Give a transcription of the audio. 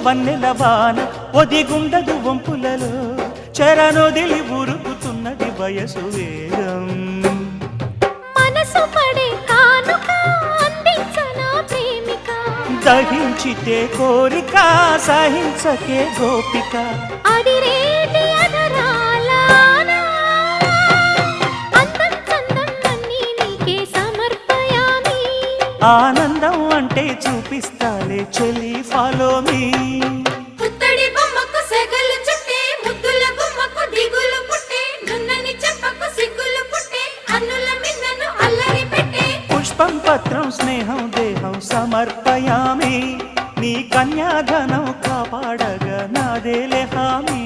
వన్నెల వాన ఒదిగుండదు వంపులలో చరణొదిలి ఉరుకుతున్నది వయసు వేగం మనసు పడే కానుక అందించనా ప్రేమిక దహించితే కోరిక సహించకే గోపిక అడిరేటి అధరాల అందం చందం అన్నీ నీకే సమర్పయామి ఆనందం అంటే చూపిస్తాలే చెలి ఫాలో మీ పుత్తడి బొమ్మకు సెగలు చుట్టే ముద్దుల బొమ్మకు దిగులు పుట్టే నున్నని చెప్పకు సిగ్గులు పుట్టే అన్నుల మిన్నను అల్లరి పెట్టే పుష్పం పత్రం స్నేహం దేహం సమర్పయామి నీ కన్యాధనం కాపాడగా నాదేలే హామీ